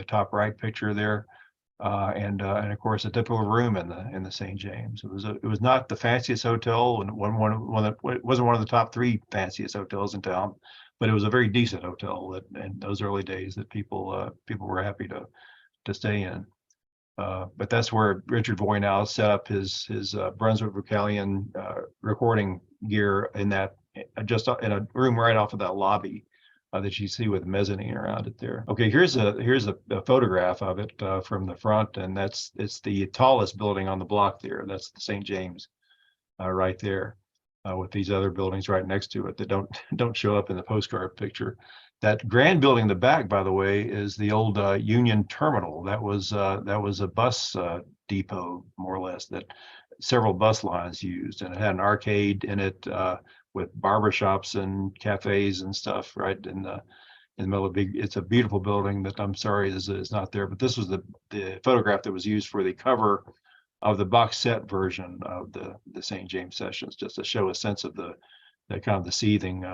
top right picture there. And of course a typical room in the St. James. It was not the fanciest hotel, and it wasn't one of the top 3 fanciest hotels in town, but it was a very decent hotel that in those early days that people were happy to stay in. But that's where Richard Voynow set up his Brunswick Vocalion recording gear in that, just in a room right off of that lobby that you see with mezzanine around it there. Okay, here's a photograph of it from the front, and it's the tallest building on the block there. That's the St. James right there, with these other buildings right next to it that don't show up in the postcard picture. That grand building in the back, by the way, is the old Union Terminal. That was a bus depot, more or less, that several bus lines used, and it had an arcade in it with barbershops and cafes and stuff right in the middle of it's a beautiful building that I'm sorry is not there, but this was the photograph that was used for the cover of the box set version of the St. James Sessions, just to show a sense of the kind of the seething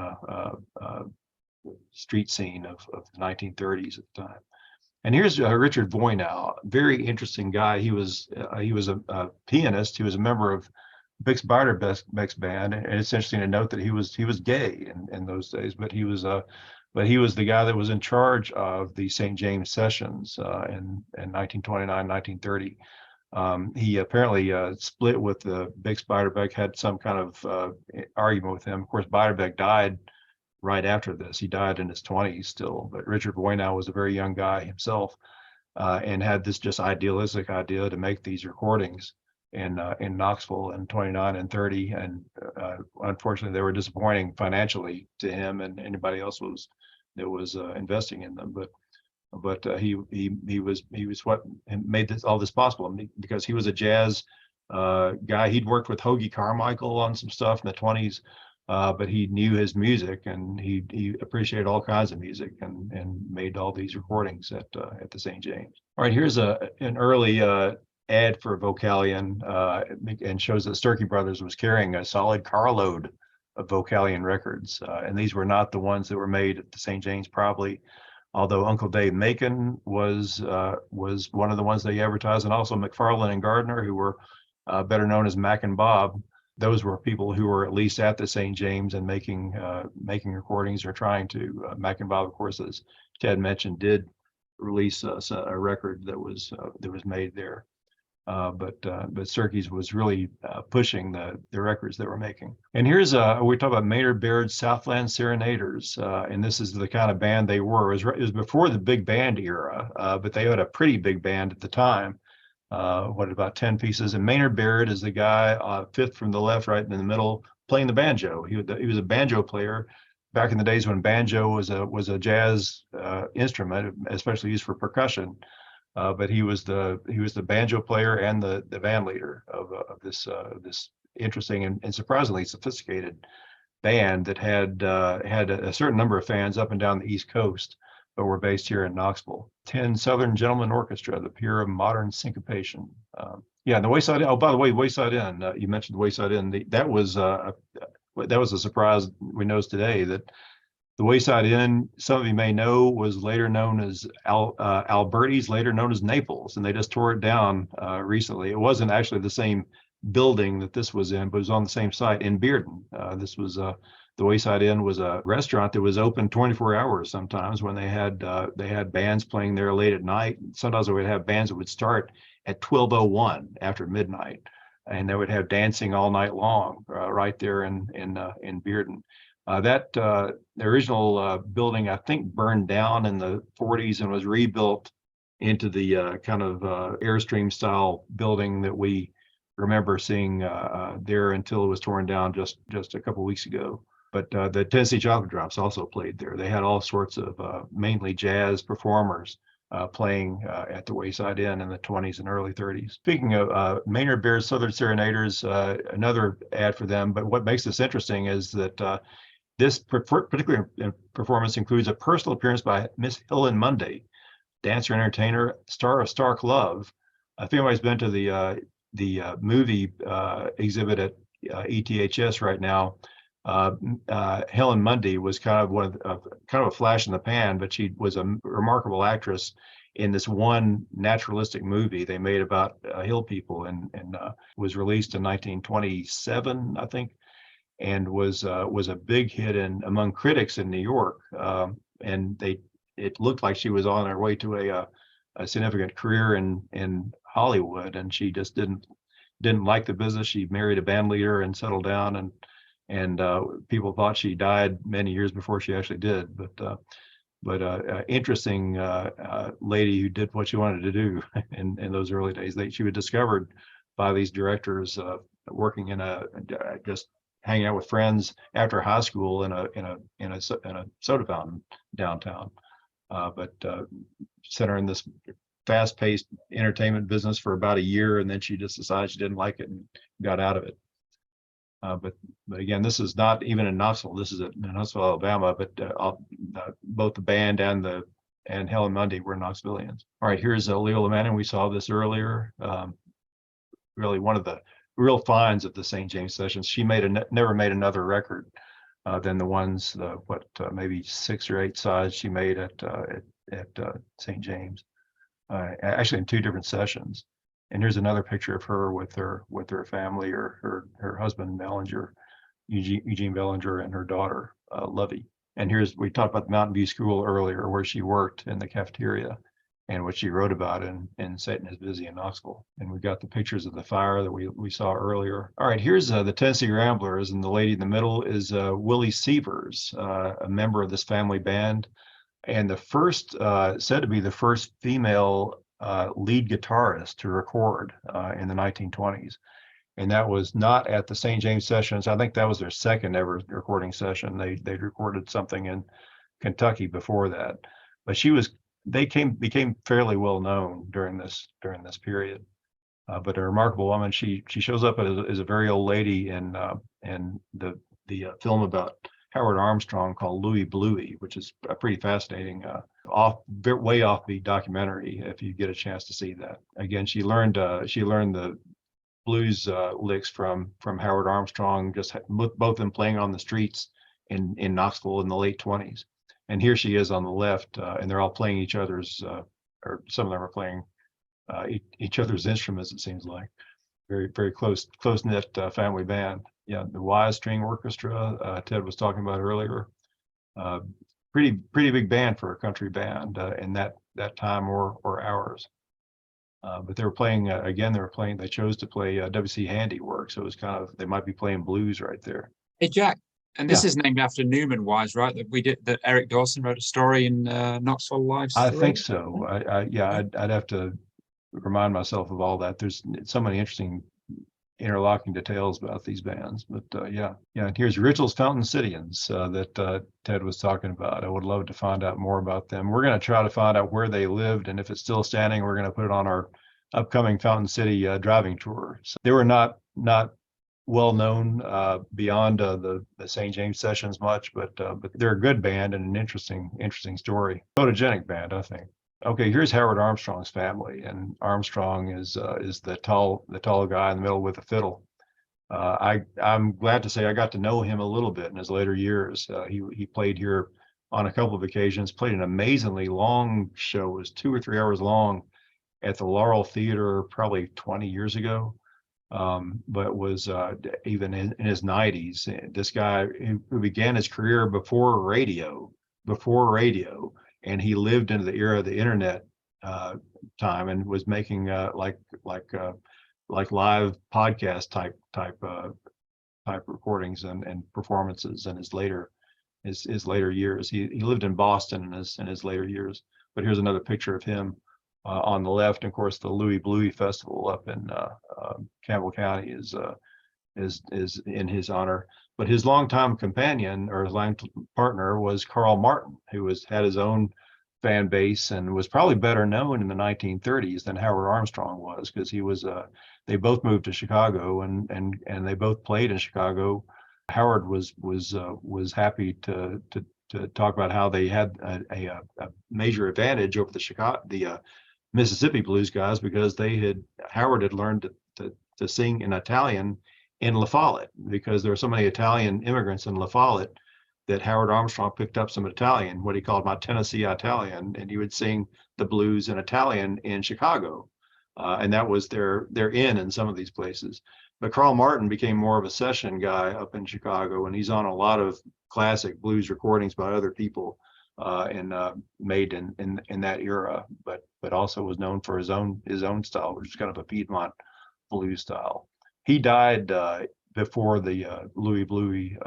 street scene of the 1930s at the time. And here's Richard Voynow, very interesting guy. He was a pianist. He was a member of Bix Beiderbecke's band, and it's interesting to note that he was gay in those days, but he was the guy that was in charge of the St. James Sessions in 1929, 1930. He apparently split with Bix Beiderbecke, had some kind of argument with him. Of course, Beiderbecke died right after this. He died in his 20s still, but Richard Voynow was a very young guy himself, and had this just idealistic idea to make these recordings in Knoxville in 29 and 30, and unfortunately they were disappointing financially to him and anybody else that was investing in them. But he was what made all this possible, because he was a jazz guy. He'd worked with Hoagie Carmichael on some stuff in the 20s, but he knew his music, and he appreciated all kinds of music, and made all these recordings at the St. James. All right, here's an early ad for Vocalion, and shows that Sturkey Brothers was carrying a solid carload of Vocalion records, and these were not the ones that were made at the St. James, probably, although Uncle Dave Macon was one of the ones they advertised, and also McFarlane and Gardner, who were better known as Mac and Bob. Those were people who were at least at the St. James and making recordings, or trying to. Mac and Bob, of course, as Ted mentioned, did release a record that was made there. But Sturkey's was really pushing the records they were making. And here's we talk about Maynard Baird Southland Serenaders, and this is the kind of band they were. It was before the big band era, but they had a pretty big band at the time. About 10 pieces, and Maynard Baird is the guy fifth from the left, right in the middle, playing the banjo. He was a banjo player back in the days when banjo was a jazz instrument, especially used for percussion. But he was the banjo player and the band leader of this interesting and surprisingly sophisticated band that had a certain number of fans up and down the East Coast, but were based here in Knoxville. 10 Southern Gentlemen Orchestra, the peer of modern syncopation. Yeah, the Wayside Inn. Oh, by the way, Wayside Inn. You mentioned the Wayside Inn. That was a surprise. We know today that the Wayside Inn, some of you may know, was later known as Alberti's, later known as Naples, and they just tore it down recently. It wasn't actually the same building that this was in, but it was on the same site in Bearden. This was the Wayside Inn was a restaurant that was open 24 hours sometimes, when they had bands playing there late at night. Sometimes they would have bands that would start at 12:01 after midnight, and they would have dancing all night long right there in Bearden. The original building, I think, burned down in the 40s and was rebuilt into the kind of Airstream style building that we remember seeing there, until it was torn down just a couple of weeks ago. But the Tennessee Chocolate Drops also played there. They had all sorts of mainly jazz performers playing at the Wayside Inn in the 20s and early 30s. Speaking of Maynard Bears Southern Serenaders, another ad for them. But what makes this interesting is that this particular performance includes a personal appearance by Miss Helen Monday, dancer, entertainer, star of Stark Love. If anybody's been to the movie exhibit at ETHS right now, Helen Monday was kind of a flash in the pan, but she was a remarkable actress in this one naturalistic movie they made about hill people, and was released in 1927, I think, and was a big hit among critics in New York. And it looked like she was on her way to a significant career in Hollywood, and she just didn't like the business. She married a band leader and settled down, and people thought she died many years before she actually did. But interesting lady who did what she wanted to do in those early days. She was discovered by these directors working just hanging out with friends after high school in a soda fountain downtown. But sent her in this fast-paced entertainment business for about a year, and then she just decided she didn't like it and got out of it. But again, this is not even in Knoxville. This is in Knoxville, Alabama. But both the band and Helen Monday were Knoxvillians. All right, here's Leola Manning. We saw this earlier. Really one of the real finds of the St. James Sessions. She never made another record than the ones maybe 6 or 8 sides she made at St. James. Actually, in 2 different sessions. And here's another picture of her with her family, or her husband Bellinger, Eugene Bellinger, and her daughter Lovey. And we talked about the Mountain View School earlier, where she worked in the cafeteria, and what she wrote about in Satan is Busy in Knoxville. And we got the pictures of the fire that we saw earlier. All right, here's the Tennessee Ramblers, and the lady in the middle is Willie Sievers, a member of this family band, and the first said to be the first female lead guitarist to record in the 1920s. And that was not at the St. James Sessions. I think that was their second ever recording session. They'd recorded something in Kentucky before that, but became fairly well known during this period. But a remarkable woman. She shows up as a very old lady in the film about Howard Armstrong called Louie Bluey, which is a pretty fascinating way offbeat documentary if you get a chance to see that. Again, she learned the blues licks from Howard Armstrong, just both of them playing on the streets in Knoxville in the late 20s. And here she is on the left, and they're all playing each other's, or some of them are playing each other's instruments, it seems like. Very, very close-knit family band. Yeah, the Y String Orchestra, Ted was talking about earlier. Pretty big band for a country band in that time or ours. But they were playing again. They chose to play W.C. Handiwork, so it was kind of, they might be playing blues right there. Hey Jack, and this is named after Newman Wise, right? That Eric Dawson wrote a story in Knoxville Live. I think so. I'd have to remind myself of all that. There's so many interesting interlocking details about these bands, but yeah. And here's Rituals Fountain Cityans that Ted was talking about. I would love to find out more about them. We're going to try to find out where they lived, and if it's still standing, we're going to put it on our upcoming Fountain City driving tour. So they were not well known beyond the St. James Sessions much, but they're a good band and an interesting story. Photogenic band, I think. Okay, here's Howard Armstrong's family, and Armstrong is the tall guy in the middle with the fiddle. I'm glad to say I got to know him a little bit in his later years. He played here on a couple of occasions. Played an amazingly long show. It was 2 or 3 hours long at the Laurel Theater probably 20 years ago. But was even in his 90s. This guy who began his career before radio. And he lived into the era of the internet time, and was making like live podcast type recordings and performances in his later years. He lived in Boston in his later years. But here's another picture of him on the left. And of course, the Louie Bluey Festival up in Campbell County is in his honor. But his longtime companion, or his long partner, was Carl Martin, who had his own fan base and was probably better known in the 1930s than Howard Armstrong was, because he was they both moved to Chicago and they both played in Chicago. Howard was happy to talk about how they had a major advantage over the Mississippi blues guys, because Howard had learned to sing in Italian in La Follette, because there were so many Italian immigrants in La Follette that Howard Armstrong picked up some Italian, what he called my Tennessee Italian, and he would sing the blues in Italian in Chicago. And that was their in some of these places. But Carl Martin became more of a session guy up in Chicago, and he's on a lot of classic blues recordings by other people and made in that era, but also was known for his own style, which is kind of a Piedmont blues style. He died before the Louis Bluey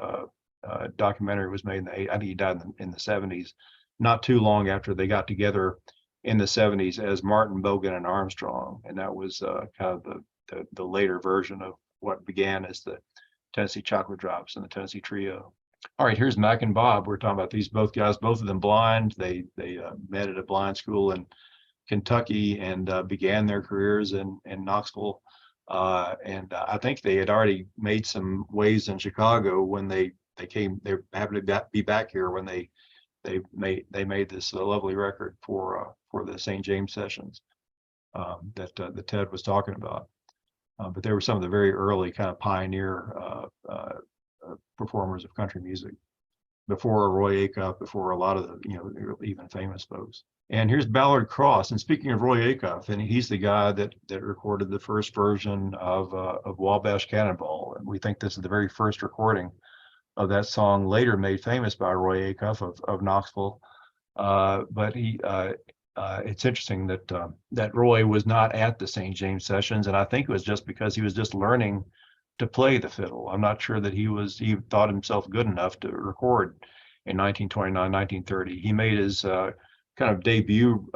documentary was made. I think he died in the 70s, not too long after they got together in the 70s as Martin, Bogan, and Armstrong, and that was kind of the later version of what began as the Tennessee Chocolate Drops and the Tennessee Trio. All right, here's Mac and Bob. We're talking about these both guys, both of them blind. They met at a blind school in Kentucky and began their careers in Knoxville. And I think they had already made some waves in Chicago when they happened to be back here when they made this lovely record for the St. James Sessions that Ted was talking about. But they were some of the very early kind of pioneer performers of country music, before Roy Acuff, before a lot of the even famous folks. And here's Ballard Cross. And speaking of Roy Acuff, and he's the guy that recorded the first version of Wabash Cannonball, and we think this is the very first recording of that song, later made famous by Roy Acuff of Knoxville. But it's interesting that Roy was not at the St. James Sessions, and I think it was just because he was just learning to play the fiddle. I'm not sure that he thought himself good enough to record in 1929, 1930. He made his kind of debut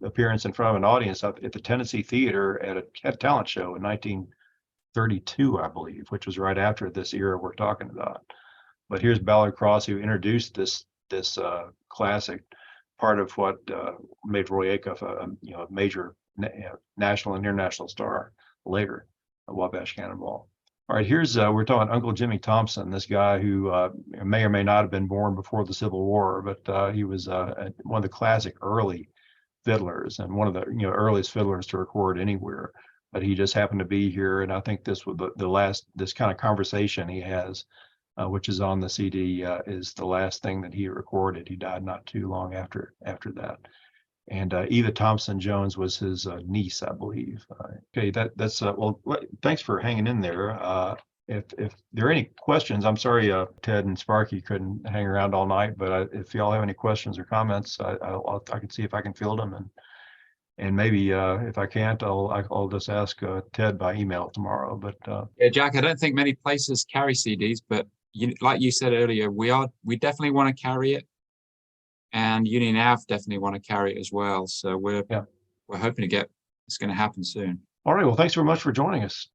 appearance in front of an audience at the Tennessee Theater at a talent show in 1932, I believe, which was right after this era we're talking about. But here's Ballard Cross, who introduced this classic, part of what made Roy Acuff a major national and international star later, Wabash Cannonball. All right, here's we're talking Uncle Jimmy Thompson, this guy who may or may not have been born before the Civil War, but he was one of the classic early fiddlers and one of the earliest fiddlers to record anywhere. But he just happened to be here, and I think this was this kind of conversation he has, which is on the CD, is the last thing that he recorded. He died not too long after that. And Eva Thompson Jones was his niece, I believe. Okay, that's well. Thanks for hanging in there. If there are any questions, I'm sorry, Ted and Sparky couldn't hang around all night. But if y'all have any questions or comments, I can see if I can field them, and maybe if I can't, I'll just ask Ted by email tomorrow. But yeah, Jack, I don't think many places carry CDs, but like you said earlier, we definitely want to carry it. And Union Ave definitely want to carry it as well. So we're hoping it's going to happen soon. All right. Well, thanks very much for joining us.